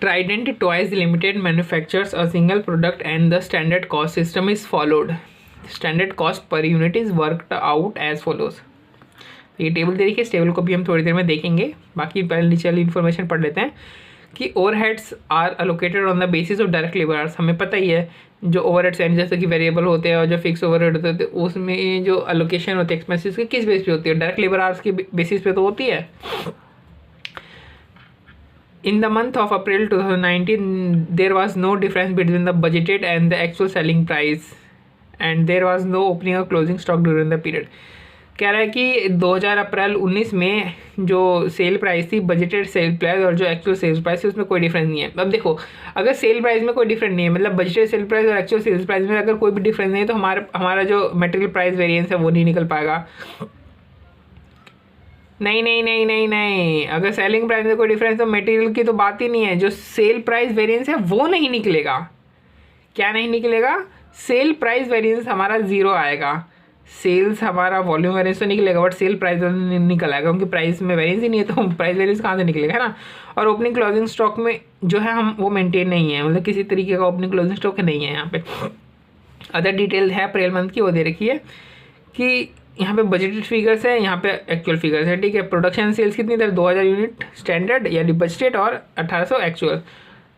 Trident Toys Limited manufactures a single product and the standard cost system is followed. Standard cost per unit is worked out as follows. ये table दे रखी है, इस table को भी हम थोड़ी देर में देखेंगे। बाकी पहले नीचे वाली इन्फॉर्मेशन पढ़ लेते हैं कि overheads are allocated on the basis of direct labour hours. हमें पता ही है जो ओवरहेड्स हैं जैसे कि वेरिएबल होते हैं और जो फिक्स ओवरहेड होते हैं उसमें जो अलोकेशन होती है एक्सपेंसेस की किस बेस पे होती है, डायरेक्ट लेबर आवर्स की बेसिस पे तो होती है। In the month of April 2019, there was no difference between the budgeted and the actual selling price, and there was no opening or closing stock during the period. कह रहा है कि 2000 अप्रैल 19 में जो सेल प्राइस थी, बजटेड सेल प्राइस और जो actual sales price थी उसमें कोई डिफरेंस नहीं है। अब देखो, अगर सेल प्राइस में कोई डिफरेंस नहीं है, मतलब बजटेड सेल प्राइस और एक्चुअल सेल्स प्राइस में अगर कोई भी डिफरेंस नहीं है तो हमारा जो मटेरियल प्राइस वेरिएंस है वो नहीं निकल पाएगा। नहीं नहीं नहीं नहीं नहीं, अगर सेलिंग प्राइस में कोई डिफरेंस तो मटेरियल की तो बात ही नहीं है, जो सेल प्राइस वेरिएंस है वो नहीं निकलेगा। क्या नहीं निकलेगा? सेल प्राइस वेरिएंस हमारा जीरो आएगा। सेल्स हमारा वॉल्यूम वेरिएंस तो निकलेगा बट सेल प्राइस निकल आएगा, क्योंकि प्राइस में वेरिएंस ही नहीं है तो प्राइस वेरिएंस कहाँ से निकलेगा, है ना। और ओपनिंग क्लोजिंग स्टॉक में जो है हम वो मेंटेन नहीं है, मतलब किसी तरीके का ओपनिंग क्लोजिंग स्टॉक नहीं है यहाँ पे। अदर डिटेल है अप्रैल मंथ की, वो दे रखी है कि यहाँ पे बजटेड फिगर्स है, यहाँ पे एक्चुअल फिगर्स है, ठीक है। प्रोडक्शन सेल्स कितनी थी? 2000 यूनिट स्टैंडर्ड यानी बजटेड और 1800 actual.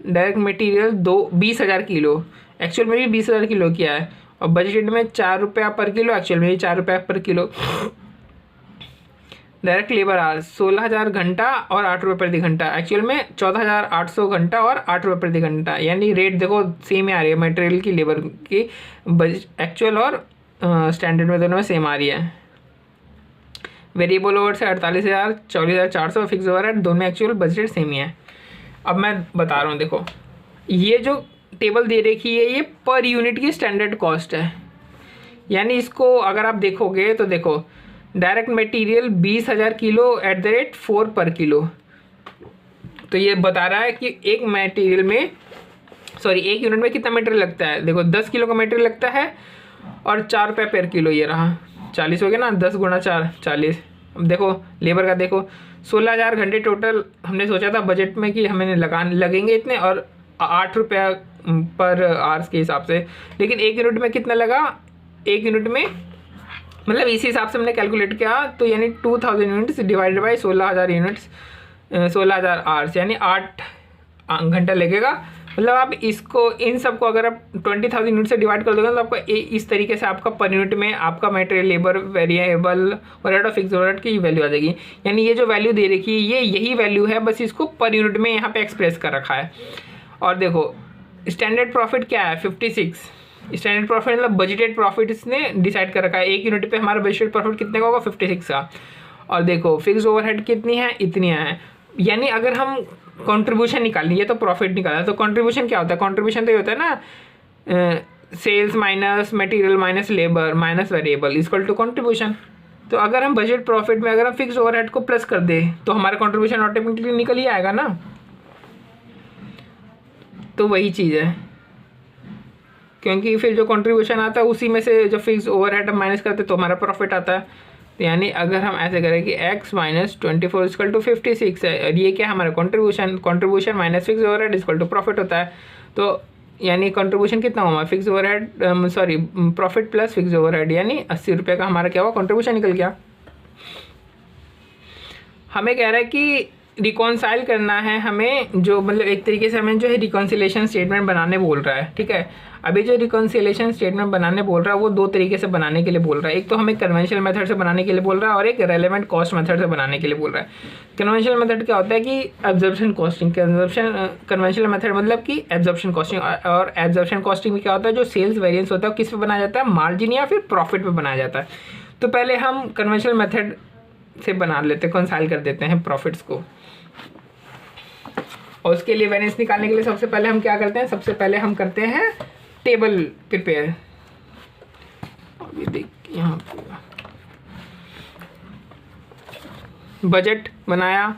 Direct material 20,000 kilo, actual में भी 20,000 किलो किया है, और बजटेड में 4 रुपया पर किलो, एक्चुअल में भी 4 रुपया पर किलो। डायरेक्ट लेबर आवर्स 16,000 घंटा और 8 रुपये प्रति घंटा, एक्चुअल में 14,800 घंटा और 8 रुपये प्रति घंटा, यानी रेट देखो सेम ही आ रही है मटेरियल की, लेबर की, एक्चुअल और स्टैंडर्ड में दोनों में सेम आ रही है। वेरिएबल ओवर से 48,000, 24,400, फिक्स ओवर है, दोनों में एक्चुअल बजट सेम ही है। अब मैं बता रहा हूँ, देखो ये जो टेबल दे रखी है ये पर यूनिट की स्टैंडर्ड कॉस्ट है, यानी इसको अगर आप देखोगे तो देखो direct material 20,000 kilo at the rate 4 पर किलो, तो ये बता रहा है कि एक मटेरियल में एक यूनिट में कितना मटेरियल लगता है। देखो 10 किलो का मटेरियल लगता है और 4 रुपये पर किलो, ये रहा 40 हो गया ना, 10 गुणा 4 40। अब देखो लेबर का देखो 16,000 घंटे टोटल हमने सोचा था बजट में कि हमें लगेंगे इतने, और 8 रुपया पर आवर्स के हिसाब से, लेकिन एक यूनिट में कितना लगा, एक यूनिट में मतलब इसी हिसाब से हमने कैलकुलेट किया, तो यानी 2000 units divided by 16,000 units, 16,000 hours, यानी 8 घंटा लगेगा। मतलब आप इसको इन सबको अगर आप 20,000 यूनिट से डिवाइड कर दोगे तो आपको इस तरीके से आपका पर यूनिट में आपका मटेरियल लेबर वेरिएबल ओवरहेड और फिक्स ओवरहेड की वैल्यू आ जाएगी। यानी ये जो वैल्यू दे रखी है ये यही वैल्यू है, बस इसको पर यूनिट में यहाँ पे एक्सप्रेस कर रखा है। और देखो स्टैंडर्ड प्रॉफिट क्या है 56, स्टैंडर्ड प्रॉफिट मतलब बजटेड प्रॉफिट इसने डिसाइड कर रखा है। एक यूनिट पे हमारा बजटेड प्रॉफिट कितने का होगा 56 का। और देखो फिक्स ओवरहेड कितनी है, इतनी है। यानी अगर हम कंट्रीब्यूशन निकालें, ये तो प्रॉफिट निकाला, तो कंट्रीब्यूशन क्या होता है, कंट्रीब्यूशन तो ये होता है ना sales minus material minus labour minus variable equal to contribution. तो अगर हम बजट प्रॉफिट में अगर हम फिक्स ओवरहेड को प्लस कर दे तो हमारा कंट्रीब्यूशन ऑटोमेटिकली निकल ही आएगा ना। तो वही चीज़ है, क्योंकि फिर जो कंट्रीब्यूशन आता है उसी में से जो फिक्स ओवरहेड हम माइनस करते तो हमारा प्रॉफिट आता है। तो यानी अगर हम ऐसे करें कि x माइनस 24 इक्वल टू 56 है, और ये क्या हमारा contribution minus fix overhead equal to profit होता है। तो यानी कंट्रीब्यूशन कितना हुआ, fix overhead profit plus fix overhead, यानी 80 रुपये का हमारा क्या हुआ, कंट्रीब्यूशन निकल गया। हमें कह रहा है कि रिकॉन्साइल करना है हमें, जो मतलब एक तरीके से हमें जो है रिकॉन्सिलेशन स्टेटमेंट बनाने बोल रहा है, ठीक है। अभी जो रिकॉन्सिलेशन स्टेटमेंट बनाने बोल रहा है वो दो तरीके से बनाने के लिए बोल रहा है। एक तो हमें कन्वेंशनल मेथड से बनाने के लिए बोल रहा है और एक रेलेवेंट कॉस्ट मेथड से बनाने के लिए बोल रहा है। कन्वेंशनल मेथड क्या होता है कि एब्जॉर्प्शन कॉस्टिंग, कन्वेंशनल मेथड मतलब कि एब्जॉर्प्शन कॉस्टिंग, और एब्जॉर्प्शन कॉस्टिंग में क्या होता है, जो सेल्स वेरिएंस होता है किस पे बनाया जाता है, मार्जिन या फिर प्रॉफिट पे बनाया जाता है। तो पहले हम कन्वेंशनल मेथड से बना लेते हैं, कंसाइल कर देते हैं प्रॉफिट्स को, और उसके लिए वेरिएंस निकालने के लिए सबसे पहले हम क्या करते हैं, सबसे पहले हम करते हैं टेबल प्रिपेयर। अभी देख यहाँ बजट बनाया,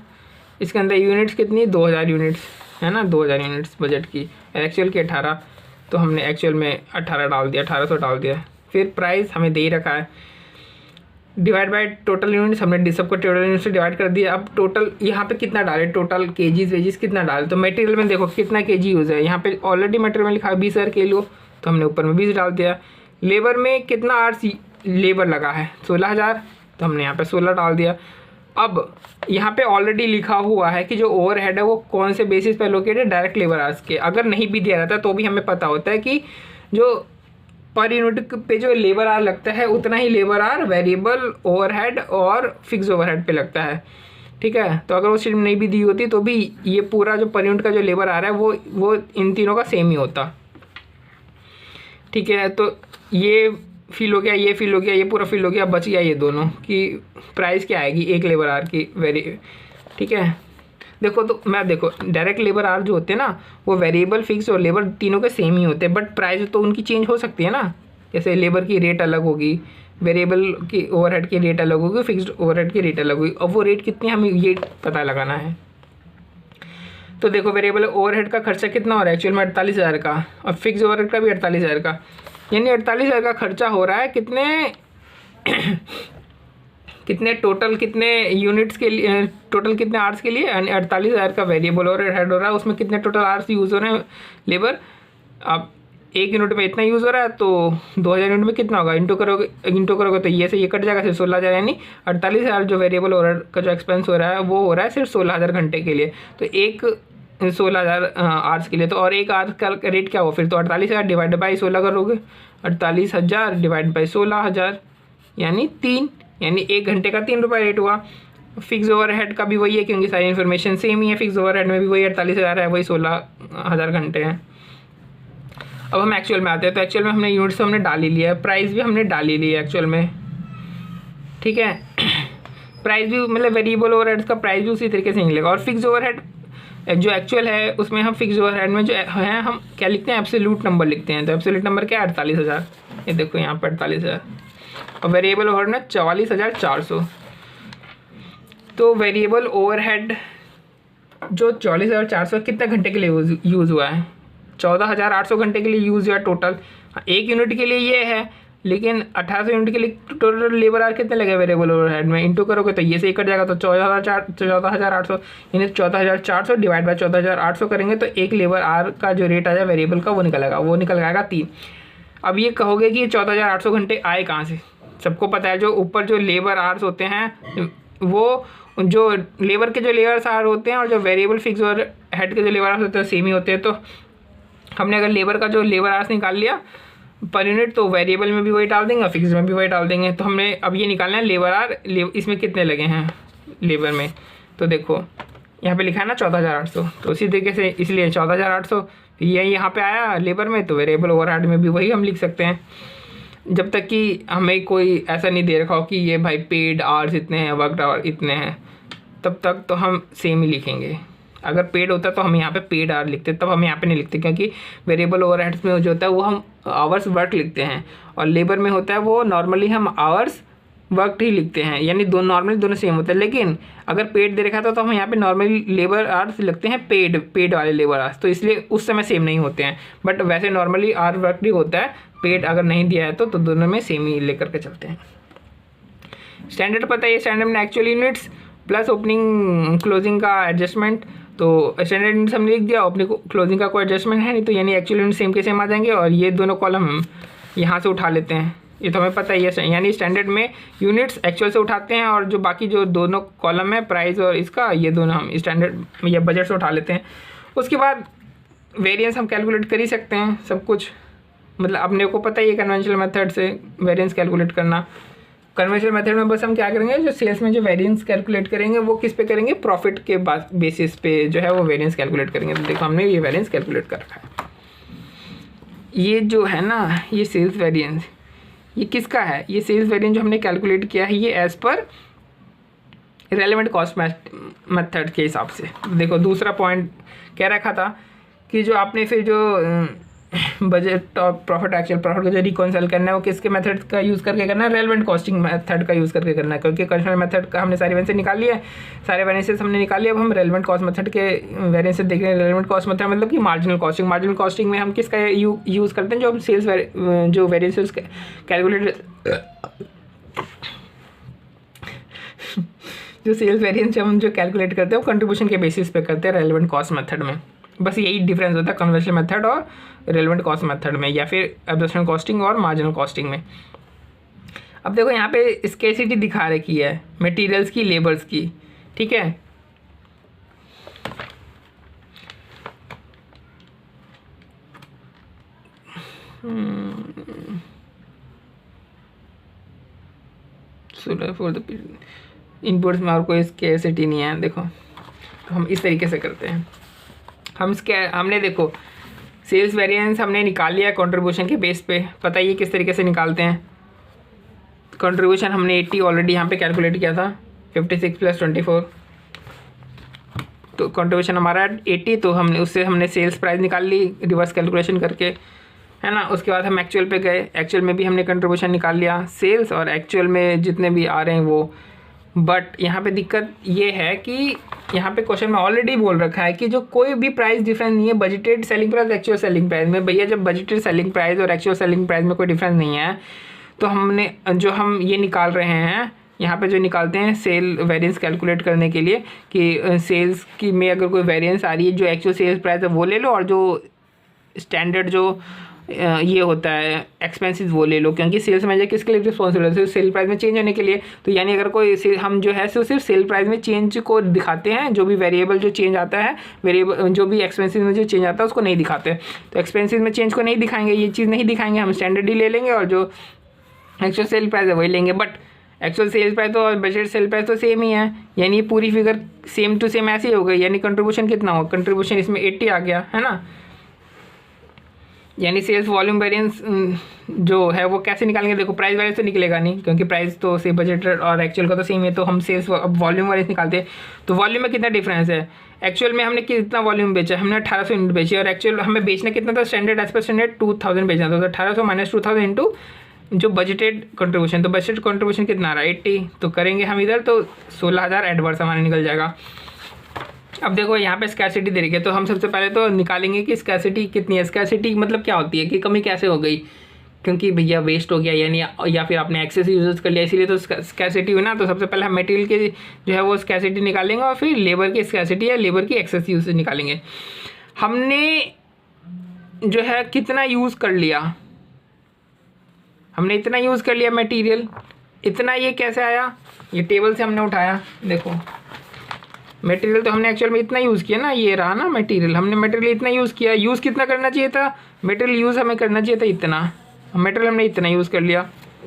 इसके अंदर यूनिट्स कितनी 2000 यूनिट्स है ना, 2000 यूनिट्स बजट की, एक्चुअल की 18, तो हमने एक्चुअल में 18 डाल दिया, 1800 डाल दिया। फिर प्राइस हमें दे ही रखा है, डिवाइड बाय टोटल यूनिट्स, हमने सबको टोटल यूनिट से डिवाइड कर दिया। अब टोटल यहाँ पे कितना डाले, टोटल केजीज वेजीज कितना डाले, तो मटेरियल में देखो कितना केजी यूज़ है, यहाँ पे ऑलरेडी मटेरियल में लिखा है 20,000 किलो, तो हमने ऊपर में 20 डाल दिया। लेबर में कितना आवर्स लेबर लगा है 16,000, तो हमने यहाँ पे 16 डाल दिया। अब यहाँ पे ऑलरेडी लिखा हुआ है कि जो ओवरहेड है वो कौन से बेसिस पे एलोकेटेड है, डायरेक्ट लेबर आवर्स के। अगर नहीं भी दिया रहता तो भी हमें पता होता है कि जो पर यूनिट पे जो लेबर आवर लगता है उतना ही लेबर आवर वेरिएबल ओवरहेड और फिक्स ओवरहेड पे लगता है, ठीक है। तो अगर वो चीज़ नहीं भी दी होती तो भी ये पूरा जो पर यूनिट का जो लेबर आ रहा है वो इन तीनों का सेम ही होता, ठीक है। तो ये फील हो गया, ये फील हो गया, ये पूरा फील हो गया, बच गया ये दोनों कि प्राइस क्या आएगी एक लेबर आवर की ठीक है। देखो तो मैं देखो डायरेक्ट लेबर आवर जो होते हैं ना वो वेरिएबल फिक्स और लेबर तीनों के सेम ही होते हैं, बट प्राइस तो उनकी चेंज हो सकती है ना। जैसे लेबर की रेट अलग होगी, वेरिएबल की ओवरहेड की रेट अलग होगी, फिक्स्ड ओवरहेड की रेट अलग होगी। अब वो रेट कितनी हमें ये पता लगाना है। तो देखो वेरिएबल ओवरहेड का खर्चा कितना हो रहा है एक्चुअल में 48,000 का, और फिक्स ओवरहेड का भी 48,000 का, यानी 48,000 का खर्चा हो रहा है कितने टोटल कितने यूनिट्स के लिए, टोटल कितने आवर्स के लिए, यानी 48,000 का वेरिएबल ओवरहेड हो रहा है। उसमें कितने टोटल आवर्स यूज़ हो रहे हैं लेबर। अब एक यूनिट में इतना यूज़ हो रहा है तो 2,000 यूनिट में कितना होगा, इंटू करोगे तो ये से ये कट जाएगा, सिर्फ 16,000, यानी 48,000 जो वेरिएबल ओवरहेड का जो एक्सपेंस हो रहा है वो हो रहा है सिर्फ 16,000 घंटे के लिए। तो एक 16,000 आवर्स के लिए, तो और एक आवर्स का रेट क्या हो फिर, तो 48,000 डिवाइड बाई 16 करोगे, 48,000 डिवाइड बाई 16,000 यानी 3, यानी 1 घंटे का 3 रुपये रेट हुआ। फिक्स ओवरहेड का भी वही है क्योंकि सारी इन्फॉर्मेशन सेम ही है, फिक्स ओवरहेड में भी वही 48,000 है, वही 16,000 घंटे हैं। अब हम एक्चुअल में आते हैं, तो एक्चुअल में हमने यूनिट्स हमने डाल ही लिया है, प्राइस भी हमने डाल ही लिया है एक्चुअल में, ठीक है। प्राइस भी मतलब वेरिएबल ओवरहेड्स का प्राइस भी उसी तरीके से निकलेगा। और फिक्स ओवरहेड जो एक्चुअल है उसमें हम फिक्स ओवरहेड में जो है हम क्या लिखते हैं, एब्सोल्यूट नंबर लिखते हैं। तो एब्सोल्यूट नंबर क्या है 48,000, ये देखो यहाँ पर 48,000, और वेरिएबल ओवरहेड में 44,400। तो वेरिएबल ओवरहेड जो 44,400 कितने घंटे के लिए यूज़ हुआ है, 14,800 घंटे के लिए यूज़ हुआ टोटल। एक यूनिट के लिए ये है, लेकिन 1800 यूनिट के लिए टोटल लेबर आवर कितने लगे वेरिएबल ओवरहेड में, इंटू करोगे तो ये से कट जाएगा, तो 14,800 यानी 14,400 डिवाइड बाय 14,800 करेंगे तो एक लेबर आवर का जो रेट आ जाए वेरिएबल का वो निकल आएगा 3। अब ये कहोगे कि 14,800 घंटे आए कहाँ से, सबको पता है जो ऊपर जो लेबर आवर्स होते हैं वो जो लेबर के जो लेबर आवर होते हैं और जो वेरिएबल फिक्स और हेड के जो लेबर आवर्स होते हैं सेम ही होते हैं। तो हमने अगर लेबर का जो लेबर आवर्स निकाल लिया पर यूनिट तो वेरिएबल में भी वही डाल देंगे, फिक्स में भी वही डाल देंगे। तो हमने अब ये निकालना है लेबर आवर इसमें कितने लगे हैं लेबर में। तो देखो यहाँ पे लिखा है ना 14,800, तो उसी तरीके से इसलिए 14,800 ये यहाँ पे आया लेबर में, तो वेरिएबल ओवरहेड में भी वही हम लिख सकते हैं। जब तक कि हमें कोई ऐसा नहीं दे रखा हो कि ये भाई पेड आवर्स इतने हैं, वर्कड आवर इतने हैं, तब तक तो हम सेम ही लिखेंगे। अगर पेड होता तो हम यहाँ पे पेड आवर लिखते, तब हम यहाँ पे नहीं लिखते, क्योंकि वेरिएबल ओवरहेड्स में जो होता है वो हम आवर्स वर्क लिखते हैं, और लेबर में होता है वो नॉर्मली हम आवर्स वर्क ही लिखते हैं, यानी नॉर्मली दोनों सेम होते हैं। लेकिन अगर पेड दे रखा था तो हम यहाँ पे नॉर्मली लेबर आवर्स लिखते हैं पेड वाले लेबर आवर्स, तो इसलिए उस समय सेम नहीं होते हैं। बट वैसे नॉर्मली आवर वर्क भी होता है, पेड अगर नहीं दिया है तो दोनों में सेम ही लेकर के चलते हैं। स्टैंडर्ड पता है, स्टैंडर्ड में actual units plus opening closing का एडजस्टमेंट। तो स्टैंडर्ड यूनिट्स हमने लिख दिया, ओपनिंग क्लोजिंग का कोई एडजस्टमेंट है नहीं, तो यानी एक्चुअल यूनिट सेम के सेम आ जाएंगे। और ये दोनों कॉलम हम यहाँ से उठा लेते हैं, ये तो हमें पता ही है, यानी स्टैंडर्ड में यूनिट्स एक्चुअल से उठाते हैं और जो बाकी जो दोनों कॉलम है प्राइस और इसका, ये दोनों हम स्टैंडर्ड या बजट से उठा लेते हैं। उसके बाद वेरिएंस हम कैलकुलेट कर ही सकते हैं सब कुछ, मतलब अपने को पता ही है कन्वेंशनल मेथड से वेरिएंस कैलकुलेट करना। कन्वेंशनल मेथड में बस हम क्या करेंगे, जो सेल्स में जो वेरिएंस कैलकुलेट करेंगे वो किस पे करेंगे, प्रॉफिट के बेसिस पे जो है वो वेरिएंस कैलकुलेट करेंगे। तो देखो हमने ये वेरिएंस कैलकुलेट कर रखा है। ये जो है ना ये सेल्स वेरिएंस, ये किसका है, ये सेल्स वेरिएंस जो हमने कैलकुलेट किया है ये as per relevant cost method के हिसाब से। देखो दूसरा पॉइंट कह रखा था कि जो आपने फिर जो बजट और प्रॉफिट एक्चुअल प्रॉफिट को जो रिकॉन्साइल करना है वो किसके मेथड का यूज़ करके करना है, रेलेवेंट कॉस्टिंग मेथड का यूज़ करके करना है। क्योंकि कन्वेंशनल मेथड का हमने सारे वेरिएंस निकाल लिया है, सारे वेरिएंसेस हमने निकाल लिया। अब हम रेलेवेंट कॉस्ट मेथड के वेरिएंसेस देख रहे हैं। रेलेवेंट कॉस्ट मेथड मतलब कि मार्जिनल कॉस्टिंग में हम किसका यूज़ करते हैं, जो हम सेल्स जो वेरिएंसेस कैलकुलेट जो सेल्स वेरिएंस हम जो कैलकुलेट करते हैं वो कंट्रीब्यूशन के बेसिस पे करते हैं रेलेवेंट कॉस्ट मेथड में। बस यही डिफरेंस होता है कन्वर्शन मेथड और रेलेवेंट कॉस्ट मेथड में, या फिर एब्जॉर्प्शन कॉस्टिंग और मार्जिनल कॉस्टिंग में। अब देखो यहाँ पे स्केर्सिटी दिखा रखी है मटेरियल्स की, लेबर्स की, ठीक है। फॉर द इनपुट्स में और कोई स्केर्सिटी नहीं है। देखो तो हम इस तरीके से करते हैं, हमने देखो सेल्स वेरिएंस हमने निकाल लिया कंट्रीब्यूशन के बेस पे। पता ही है किस तरीके से निकालते हैं। कंट्रीब्यूशन हमने 80 ऑलरेडी यहाँ पे कैलकुलेट किया था, 56 + 24, तो कंट्रीब्यूशन हमारा 80, तो हमने सेल्स प्राइस निकाल ली रिवर्स कैलकुलेशन करके, है ना। उसके बाद हम एक्चुअल पे गए, एक्चुअल में भी हमने कंट्रीब्यूशन निकाल लिया सेल्स और एक्चुअल में जितने भी आ रहे हैं वो। बट यहाँ पे दिक्कत ये है कि यहाँ पे क्वेश्चन में ऑलरेडी बोल रखा है कि जो कोई भी प्राइस डिफरेंस नहीं है budgeted selling price actual selling price में। भैया जब बजटेड सेलिंग प्राइस और एक्चुअल सेलिंग प्राइस में कोई डिफरेंस नहीं है तो हम ये निकाल रहे हैं यहाँ पे जो निकालते हैं सेल वेरिएंस कैलकुलेट करने के लिए कि सेल्स की में अगर कोई वेरिएंस आ रही है, जो एक्चुअल सेल्स प्राइस है वो ले लो और जो स्टैंडर्ड जो ये होता है एक्सपेंसेस वो ले लो, क्योंकि सेल्स मैनेजर किसके लिए रिस्पॉन्सिबल है, सिर्फ सेल प्राइस में चेंज होने के लिए। तो यानी अगर कोई हम जो है सिर्फ सेल प्राइस में चेंज को दिखाते हैं, जो भी वेरिएबल जो चेंज आता है, वेरिएबल जो भी एक्सपेंसेस में जो चेंज आता है उसको नहीं दिखाते। तो एक्सपेंसेस में चेंज को नहीं दिखाएंगे, ये चीज़ नहीं दिखाएंगे, हम स्टैंडर्ड ही ले लेंगे और जो एक्चुअल सेल प्राइस है वही लेंगे। बट एक्चुअल सेल्स प्राइस तो और बजट सेल प्राइस तो सेम ही है, यानी पूरी फिगर सेम टू सेम ऐसे ही हो गई। यानी कंट्रीब्यूशन कितना हो, कंट्रीब्यूशन इसमें 80 आ गया, है ना। यानी सेल्स वॉल्यूम वेरिएंस जो है वो कैसे निकालेंगे, देखो प्राइस वेरिएंस तो निकलेगा नहीं, क्योंकि प्राइस तो से बजटेड और एक्चुअल का तो सेम है। तो हम सेल्स अब वॉल्यूम वेरिएंस निकालते हैं, तो वॉल्यूम में कितना डिफरेंस है। एक्चुअल में हमने कितना वॉल्यूम बेचा, हमने 1800 यूनिट बेची, और एक्चुअल हमें बेचना कितना था, स्टैंडर्ड एज पर स्टैंडर्ड 2000 बेचना था। तो 1800 - 2000 इंटू जो बजटेड कंट्रीब्यूशन, तो बजटेड कंट्रीब्यूशन कितना आ रहा है 80, तो करेंगे हम इधर तो 16000 एडवर्स हमारा निकल जाएगा। अब देखो यहाँ पे स्कैसिटी दे रही है, तो हम सबसे पहले तो निकालेंगे कि स्कैसिटी कितनी है। स्कैसिटी मतलब क्या होती है कि कमी कैसे हो गई, क्योंकि भैया वेस्ट हो गया यानी, या फिर आपने एक्सेस यूज कर लिया इसीलिए तो स्कैसिटी हुई ना। तो सबसे पहले हम मटेरियल की जो है वो स्कैसिटी निकालेंगे और फिर लेबर की स्कैसिटी या लेबर की एक्सेस यूज निकालेंगे। हमने जो है कितना यूज़ कर लिया, हमने इतना यूज़ कर लिया मटेरियल, इतना ये कैसे आया, ये टेबल से हमने उठाया। देखो मटेरियल तो हमने एक्चुअल में इतना यूज़ किया ना, ये रहा ना मटेरियल, हमने मटेरियल इतना यूज़ किया। यूज़ कितना करना चाहिए था, मटेरियल यूज़ हमें करना चाहिए था इतना, मटेरियल हमने इतना यूज़ कर लिया।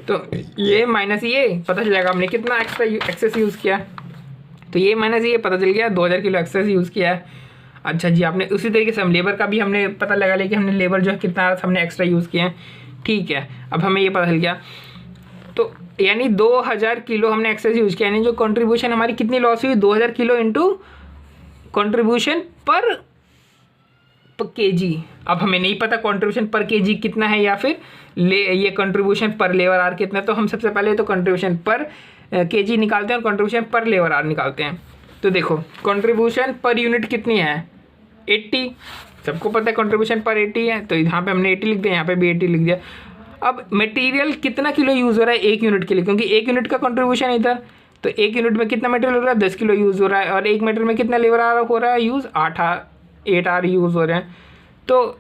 तो ये माइनस ये पता चल जाएगा हमने कितना एक्स्ट्रा एक्सेस यूज़ किया। तो ये माइनस ये पता चल गया 2000 किलो एक्सेस यूज़ किया है। अच्छा जी, आपने उसी तरीके से हम लेबर का भी हमने पता लगा लिया कि हमने लेबर जो है कितना हमने एक्स्ट्रा यूज़ किया है। ठीक है, अब हमें ये पता चल गया। तो यानी 2000 किलो हमने एक्सेस यूज़ किया, यानी जो कंट्रीब्यूशन हमारी कितनी लॉस हुई, 2000 किलो इंटू कंट्रीब्यूशन पर केजी। अब हमें नहीं पता कंट्रीब्यूशन पर केजी कितना है या फिर ये कंट्रीब्यूशन पर लेबर आर कितना है। तो हम सबसे पहले तो कंट्रीब्यूशन पर केजी निकालते हैं और कंट्रीब्यूशन पर लेबर आर निकालते हैं। तो देखो कंट्रीब्यूशन पर यूनिट कितनी है 80, सबको पता है कंट्रीब्यूशन पर 80 है, तो यहाँ पे हमने 80 लिख दिया, यहाँ पे भी 80 लिख दिया। अब मटेरियल कितना किलो यूज़ हो रहा है 1 यूनिट के लिए, क्योंकि 1 यूनिट का कंट्रीब्यूशन इधर, तो 1 यूनिट में कितना मटेरियल हो रहा है 10 किलो यूज़ हो रहा है, और 1 मटेरियल में कितना लेबर आर हो रहा है यूज़ 8 आर यूज़ हो रहे हैं। तो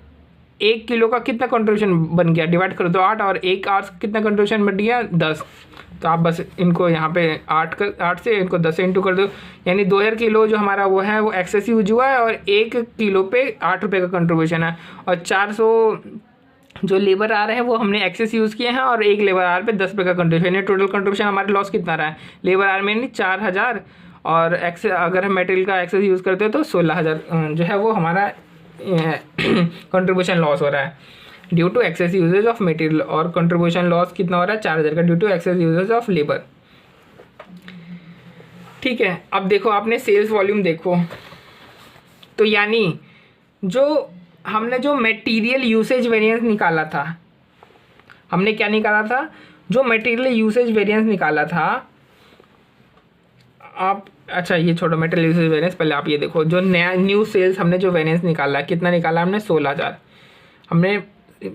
1 किलो का कितना कंट्रीब्यूशन बन गया, डिवाइड कर दो 8, और 1 आर कितना कंट्रीब्यूशन बन गया 10। तो आप बस इनको यहाँ पे 8 से इनको 10 से इंटू कर दो, यानी 2000 किलो जो हमारा वो है वो एक्सेस यूज हुआ है, और 1 किलो पे 8 रुपये का कंट्रीब्यूशन है, और 400 जो लेबर आ रहे हैं वो हमने एक्सेस यूज़ किए हैं, और 1 लेबर आर पे 10 रुपये का कंट्रीब्यूशन, यानी टोटल कंट्रीब्यूशन हमारे लॉस कितना रहा है लेबर आर में, यानी 4000, और अगर हम मटेरियल का एक्सेस यूज़ करते हैं तो 16000 जो है वो हमारा कंट्रीब्यूशन लॉस हो रहा है due to excess usage of material, और कंट्रीब्यूशन लॉस कितना हो रहा है 4000 का due to excess usage of labour. ठीक है, अब देखो आपने सेल्स वॉल्यूम देखो, तो यानी जो हमने जो मटेरियल यूसेज वेरिएंस निकाला था, हमने क्या निकाला था, जो मटेरियल यूसेज वेरिएंस निकाला था आप, अच्छा ये छोड़ो मटेरियल यूसेज वेरिएंस, पहले आप ये देखो जो नया न्यू सेल्स हमने जो वेरिएंस निकाला, कितना निकाला हमने 16000, हमने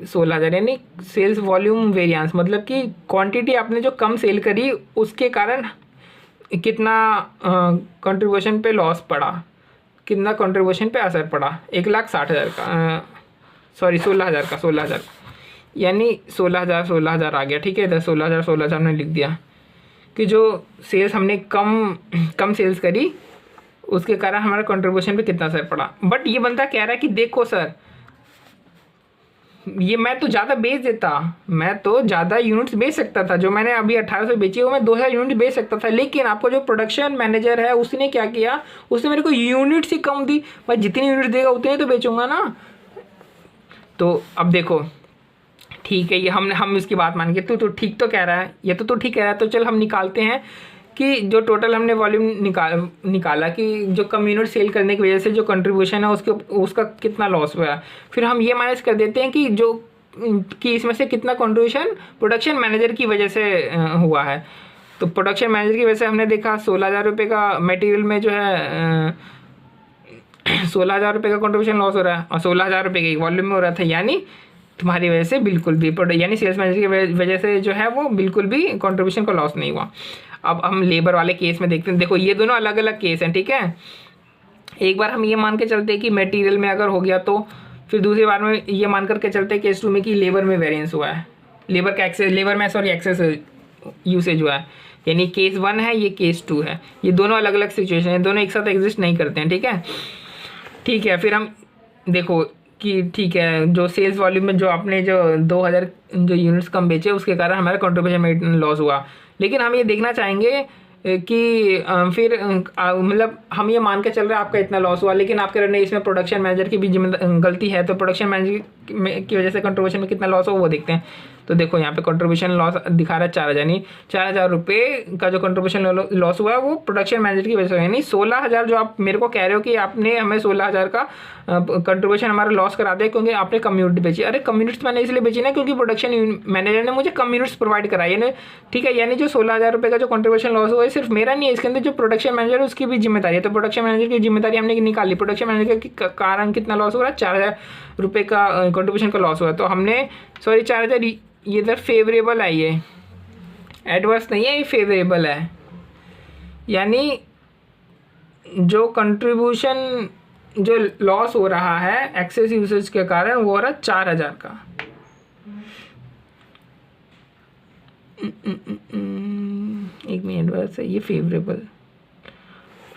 16000, यानी सेल्स वॉल्यूम वेरिएंस मतलब कि क्वांटिटी आपने जो कम सेल करी उसके कारण कितना कंट्रीब्यूशन पे लॉस पड़ा, कितना कंट्रीब्यूशन पे असर पड़ा, 1,60,000 का, सॉरी 16,000 का, 16,000 यानी 16,000 आ गया। ठीक है, इधर 16,000 हमने लिख दिया कि जो सेल्स हमने कम सेल्स करी उसके कारण हमारा कंट्रीब्यूशन पे कितना असर पड़ा। बट ये बंदा कह रहा है कि देखो सर, ये मैं तो ज़्यादा बेच देता, मैं तो ज़्यादा यूनिट्स बेच सकता था, जो मैंने अभी 1800 बेची है वो मैं 2000 यूनिट बेच सकता था, लेकिन आपको जो प्रोडक्शन मैनेजर है उसने क्या किया, उसने मेरे को यूनिट्स ही कम दी। भाई जितनी यूनिट देगा उतनी तो बेचूंगा ना। तो अब देखो, ठीक है, ये हम इसकी बात मान के तो ठीक तो कह रहा है, ये तो ठीक कह रहा है। तो चल हम निकालते हैं कि जो टोटल हमने वॉल्यूम निकाला कि जो कम यूनिट सेल करने की वजह से जो कंट्रीब्यूशन है उसका कितना लॉस हुआ है। फिर हम ये माइनस कर देते हैं कि इसमें से कितना कंट्रीब्यूशन प्रोडक्शन मैनेजर की वजह से हुआ है। तो प्रोडक्शन मैनेजर की वजह से हमने देखा 16,000 रुपये का मटेरियल में जो है 16,000 रुपये का कंट्रीब्यूशन लॉस हो रहा है और 16,000 रुपये के वॉल्यूम में हो रहा था, यानी तुम्हारी वजह से बिल्कुल भी यानी सेल्स मैनेजर की वजह से जो है वो बिल्कुल भी कंट्रीब्यूशन का लॉस नहीं हुआ। अब हम लेबर वाले केस में देखते हैं। देखो ये दोनों अलग अलग केस हैं, ठीक है। एक बार हम ये मान के चलते हैं कि मटेरियल में अगर हो गया, तो फिर दूसरी बार में ये मान करके चलते हैं केस 2 में कि लेबर में वेरिएंस हुआ है, एक्सेस यूसेज हुआ है। यानी केस 1 है, ये केस 2 है, ये दोनों अलग अलग सिचुएशन है, दोनों एक साथ एग्जिस्ट नहीं करते हैं, ठीक है। फिर हम देखो कि ठीक है, जो सेल्स वॉल्यूम में जो आपने जो 2000 जो यूनिट्स कम बेचे उसके कारण हमारा कंट्रीब्यूशन में लॉस हुआ, लेकिन हम ये देखना चाहेंगे कि फिर मतलब हम ये मान के चल रहे हैं आपका इतना लॉस हुआ, लेकिन आपके नहीं, इसमें प्रोडक्शन मैनेजर की भी गलती है। तो प्रोडक्शन मैनेजर की वजह से कंट्रीब्यूशन में कितना लॉस हो वो देखते हैं। तो देखो यहाँ पे कंट्रीब्यूशन लॉस दिखा रहा है 4,000, यानी 4,000 रुपये का जो कंट्रीब्यूशन लॉस हुआ है वो प्रोडक्शन मैनेजर की वजह से, यानी 16,000 जो आप मेरे को कह रहे हो कि आपने हमें 16,000 का कंट्रीब्यूशन हमारा लॉस करा दिया क्योंकि आपने कम यूनिट बेची। अरे कम यूनिट्स मैंने इसलिए बेची ना क्योंकि प्रोडक्शन मैनेजर ने मुझे कम यूनिट्स प्रोवाइड कराई है, ठीक है। यानी जो 16,000 रुपये का जो कंट्रीब्यूशन लॉस हुआ है सिर्फ मेरा नहीं है, इसके अंदर जो प्रोडक्शन मैनेजर है उसकी भी जिम्मेदारी है। तो प्रोडक्शन मैनेजर की जिम्मेदारी हमने निकाली, प्रोडक्शन मैनेजर के कारण कितना लॉस हो रहा है, 4,000 रुपये का कंट्रीब्यूशन का लॉस हुआ है। तो हमने 4,000, ये इधर फेवरेबल है, ये एडवर्स नहीं है, ये फेवरेबल है। यानी जो कंट्रीब्यूशन जो लॉस हो रहा है एक्सेस यूसेज के कारण वो हो रहा है 4,000 का। एक में एडवर्स है, ये फेवरेबल।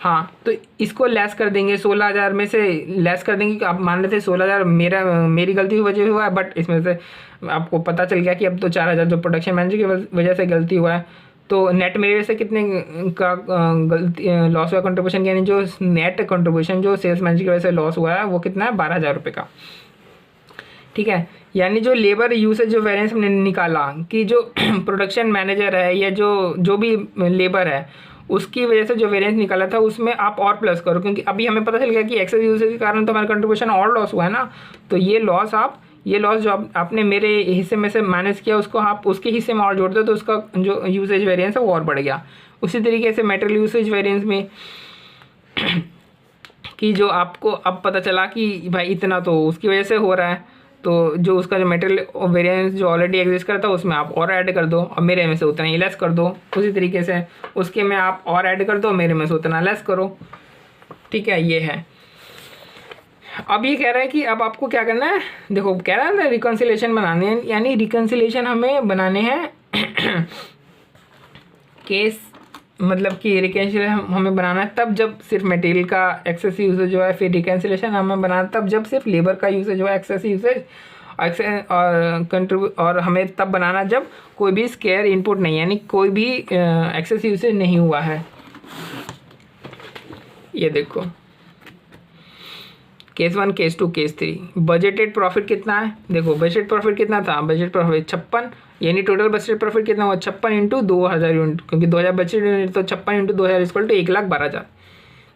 हाँ, तो इसको लेस कर देंगे, 16,000 में से लेस कर देंगे कि आप मान रहे थे 16,000 मेरी गलती की वजह हुआ है, बट इसमें से आपको पता चल गया कि अब तो 4,000 जो प्रोडक्शन मैनेजर की वजह से गलती हुआ है। तो नेट मेरे से कितने का गलती लॉस हुआ कंट्रीब्यूशन, यानी जो नेट कंट्रीब्यूशन जो सेल्स मैनेजर की वजह से लॉस हुआ है वो कितना है, 12,000 रुपये का, ठीक है। यानी जो लेबर यूसेज जो वेरिएंस हमने निकाला कि जो प्रोडक्शन मैनेजर है या जो भी लेबर है उसकी वजह से जो वेरिएंस निकाला था उसमें आप और प्लस करो, क्योंकि अभी हमें पता चल गया कि एक्सेस यूसेज के कारण तो हमारा कंट्रीब्यूशन और लॉस हुआ है ना। तो ये लॉस जो आपने मेरे हिस्से में से माइनस किया उसको आप उसके हिस्से में और जोड़ दो तो उसका जो यूसेज वेरिएंस है वो और बढ़ गया। उसी तरीके से मटेरियल यूसेज वेरिएंस में कि जो आपको अब पता चला कि भाई इतना तो उसकी वजह से हो रहा है, तो जो उसका जो मटेरियल वेरिएंस जो ऑलरेडी एग्जिस्ट करता है उसमें आप और ऐड कर दो और मेरे में से उतना ही लेस कर दो। उसी तरीके से उसके में आप और ऐड कर दो, मेरे में से उतना लेस करो, ठीक है। ये है। अब ये कह रहा है कि अब आपको क्या करना है, देखो कह रहा है ना रिकन्सिलेशन बनाने हैं, यानी रिकन्सिलेशन हमें बनाने हैं केस, मतलब कि रिकन्सिलेशन हमें बनाना है तब जब सिर्फ मटेरियल का एक्सेस यूसेज जो है, फिर रिकन्सिलेशन हमें बनाना तब जब सिर्फ लेबर का यूसेज हो, एक्सेस यूसेज और हमें तब बनाना जब कोई भी स्केयर इनपुट नहीं है, यानी कोई भी एक्सेस यूसेज नहीं हुआ है। ये देखो case 1, case 2, case 3। Budgeted profit कितना है, देखो बजटेड प्रॉफिट कितना था, बजट प्रॉफिट 56, यानी टोटल बजटेड प्रॉफिट कितना हुआ 56 इंटू 2,000 यूनिट, क्योंकि 2,000 बजटेड यूनिट तो 56 इंटू 2,000 इक्वल टू 1,12,000।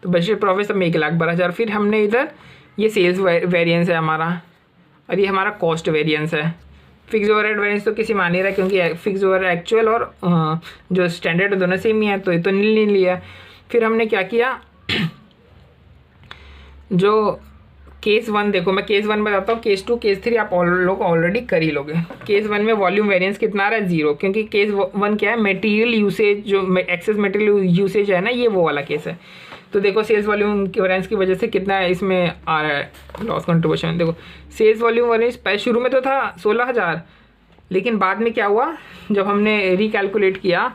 तो बजटेड प्रॉफिट सब में 1,12,000। फिर हमने इधर ये सेल्स वेरिएंस है हमारा और ये हमारा कॉस्ट वेरिएंस है। फिक्स ओवरहेड वेरिएंस तो किसी मान नहीं रहा क्योंकि फिक्स ओवरहेड एक्चुअल और जो स्टैंडर्ड दोनों सेम ही है, तो ये तो नील लिया। फिर हमने क्या किया, जो केस 1 देखो, मैं केस 1 बताता हूँ, केस 2 केस 3 आप लोग ऑलरेडी कर ही लोगे। केस 1 में वॉल्यूम वेरिएंस कितना आ रहा है 0, क्योंकि केस 1 क्या है, मटेरियल यूसेज, जो एक्सेस मटेरियल यूसेज है ना, ये वो वाला केस है। तो देखो सेल्स वॉल्यूम वेरिएंस की वजह से कितना है इसमें आ रहा है लॉस कंट्रीब्यूशन। देखो सेल्स वॉल्यूम वेरिएंस शुरू में तो था 16,000, लेकिन बाद में क्या हुआ, जब हमने रिकैलकुलेट किया,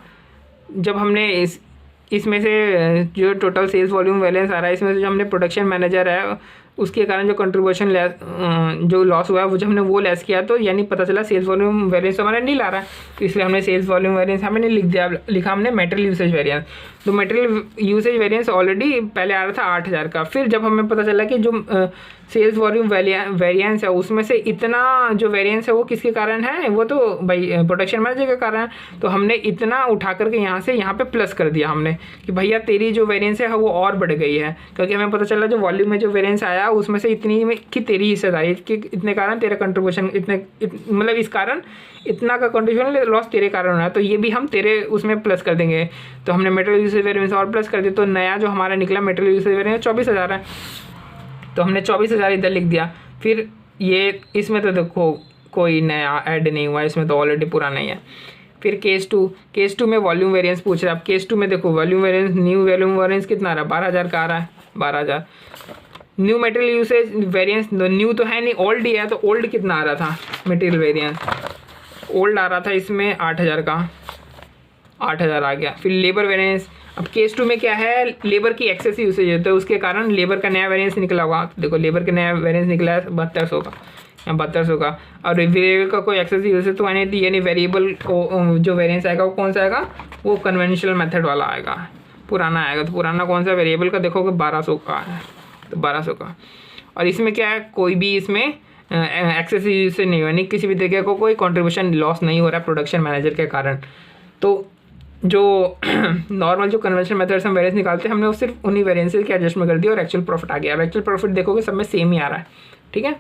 जब हमने इसमें से जो टोटल सेल्स वॉल्यूम वेरिएंस आ रहा है, इसमें से जो हमने प्रोडक्शन मैनेजर है उसके कारण जो कंट्रीब्यूशन जो लॉस हुआ है वो जब हमने वो लेस किया, तो यानी पता चला सेल्स वॉल्यूम वेरिएंस हमारा नहीं ला रहा है। तो इसलिए हमने सेल्स वॉल्यूम वेरिएंस हमने लिखा हमने मटेरियल यूसेज वेरिएंस। तो मटेरियल यूसेज वेरिएंस ऑलरेडी पहले आ रहा था 8,000 का, फिर जब हमें पता चला कि जो सेल्स वॉल्यूम वेरिएंस है उसमें से इतना जो वेरिएंस है वो किसके कारण है, वो तो भाई प्रोडक्शन मैनेजर के कारण है। तो हमने इतना उठा करके यहाँ से यहाँ पे प्लस कर दिया हमने कि भैया तेरी जो वेरिएंस है वो और बढ़ गई है, क्योंकि हमें पता चला जो वॉल्यूम में जो वेरिएंस आया उसमें से इतनी में कि तेरी हिस्सेदारी कि इतने कारण तेरा कंट्रीब्यूशन मतलब इस कारण इतना का कंट्रीब्यूशन लॉस तेरे कारण होना है, तो ये भी हम तेरे उसमें प्लस कर देंगे। तो हमने मटेरियल यूसेज वेरिएंस और प्लस कर दिया, तो नया जो हमारा निकला मटेरियल यूसेज वेरिएंस 24,000 है, तो हमने 24,000 इधर लिख दिया। फिर ये इसमें तो देखो कोई नया ऐड नहीं हुआ, इसमें तो ऑलरेडी पुराना ही है। फिर केस 2 में वॉल्यूम वेरिएंस पूछ रहा है। अब केस 2 में देखो volume variance, new volume variance कितना आ रहा है, 12,000 का आ रहा है, 12,000। New material usage variance new तो है नहीं, ओल्ड ही है, तो ओल्ड कितना आ रहा था मटेरियल वेरिएंस, ओल्ड आ रहा था इसमें 8,000 का, 8,000 आ गया। फिर लेबर वेरिएंस, अब केस 2 में क्या है, लेबर की एक्सेस यूसेज होता है, उसके कारण लेबर का नया वेरिएंस निकला होगा। देखो लेबर का नया वेरिएंस निकला है 7200 का, या 7200 का। और वेरिएबल का कोई एक्सेस यूसेज तो यानी वेरिएबल जो वेरिएंस आएगा वो कौन सा आएगा, वो कन्वेंशनल मेथड वाला आएगा, पुराना आएगा। तो पुराना कौन सा वेरिएबल का देखोगे 1200 का है, तो 1200 का। और इसमें क्या है, कोई भी इसमें एक्सेस यूसेज नहीं हुआ, नहीं किसी भी तरीके को कोई कंट्रीब्यूशन लॉस नहीं हो रहा है प्रोडक्शन मैनेजर के कारण। तो जो नॉर्मल जो कन्वेंशनल मेथड से हम वेरिएंस निकालते हैं, हमने वो सिर्फ उन्हीं वेरिएंसेस के एडजस्टमेंट कर दिया और एक्चुअल प्रॉफिट आ गया। अब एक्चुअल प्रॉफिट देखोगे सब में सेम ही आ रहा है, ठीक है।